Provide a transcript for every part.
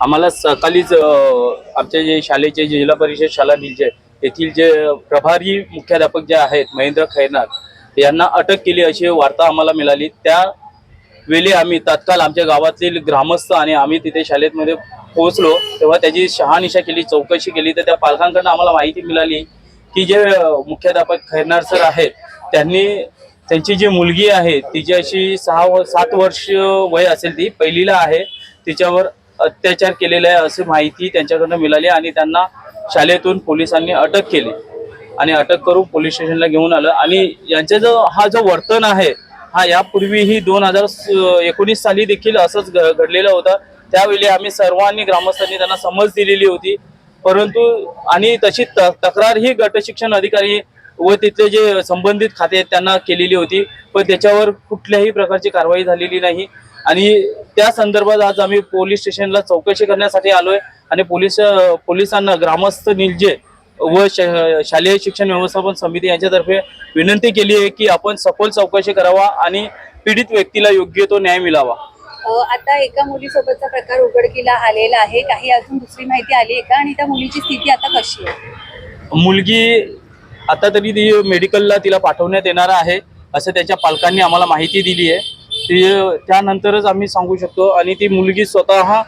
आम्हाला सकाळीच आमचे जे शाळेचे जिल्हा परिषद शाळा निलजे येथील जे प्रभारी मुख्याध्यापक जे आहेत महेंद्र खैरनार यांना अटक केली अशी वार्ता आम्हाला मिळाली। त्या वेळी आम्ही तात्काळ आमच्या गावातील ग्रामस्थ आणि आम्ही तिथे शाळेमध्ये पोहोचलो। तेव्हा त्याची शहानिशा केली, चौकशी केली, तर त्या पालकांकडून आम्हाला माहिती मिळाली की जे मुख्याध्यापक खैरनार सर आहेत त्यांनी त्यांची जी मुलगी आहे तिची अशी 6-7 वर्ष वय असेल, ती पहिलीला आहे, तिच्यावर अत्याचार केलेला आहे अशी माहिती त्यांच्याकडून मिळाली आणि त्यांना शाळेतून पोलिसांनी अटक केली आणि अटक करून पोलीस स्टेशनला घेऊन आलं। आणि यांचा जो वर्तन आहे हा यापूर्वीही 2019 साली देखील असंच घडलेलं होतं। त्यावेळी आम्ही सर्वांनी ग्रामस्थांनी त्यांना समज दिलेली होती, परंतु आणि तशी तक्रार ही गट शिक्षण अधिकारी व तिथले जे संबंधित खाते आहेत त्यांना केलेली होती, पण त्याच्यावर कुठल्याही प्रकारची कारवाई झालेली नाही। आणि त्या संदर्भात आज आम्ही पोलीस स्टेशनला चौकशी करण्यासाठी आलोय आणि पोलिसांना ग्रामस्थ निलजे व शालेय शिक्षण व्यवस्थापन समिती यांच्यातर्फे विनंती केली आहे की आपण सखोल चौकशी करावा आणि पीडित व्यक्तीला योग्य तो न्याय मिळावा। आता एका मुलीसोबतचा प्रकार उघडकीला आलेला आहे, काही अजून दुसरी माहिती आली आहे का आणि त्या मुलीची स्थिती आता कशी आहे? मुलगी आता तरी ती मेडिकलला तिला पाठवण्यात येणार आहे असं त्याच्या पालकांनी आम्हाला माहिती दिली आहे। ती त्यानंतरच आम्ही सांगू शकतो आणि ती मुलगी स्वतः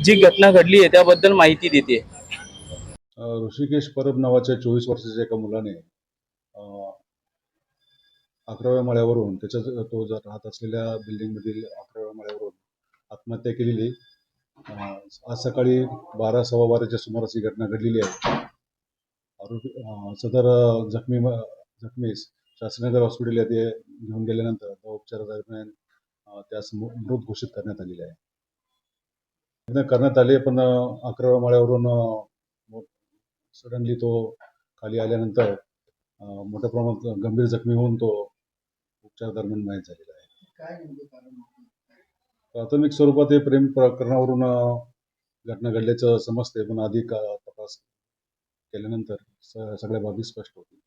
जी घटना घडली आहे त्याबद्दल माहिती देते। ऋषिकेश परब नावाच्या 24 वर्षाच्या एका मुलाने 11व्या माळ्यावरून तो जर राहत असलेल्या बिल्डिंग मधील 11व्या माळ्यावरून आत्महत्या केलेली। आज सकाळी 12-12:15च्या सुमारास ही घटना घडलेली आहे। सदर जखमीस शासनगर हॉस्पिटल येथे घेऊन गेल्यानंतर उपचारादरम्यान त्यास मृत घोषित करण्यात आलेले आहे। पण 11व्या माळ्यावरून सडनली तो खाली आल्यानंतर मोठ्या प्रमाणात गंभीर जखमी होऊन तो उपचार दरम्यान मयत झालेला आहे। प्राथमिक स्वरूपात हे प्रेम प्रकरणावरून घटना घडल्याचं समजते, पण अधिक तपास केल्यानंतर सगळ्या बाबी स्पष्ट होतील।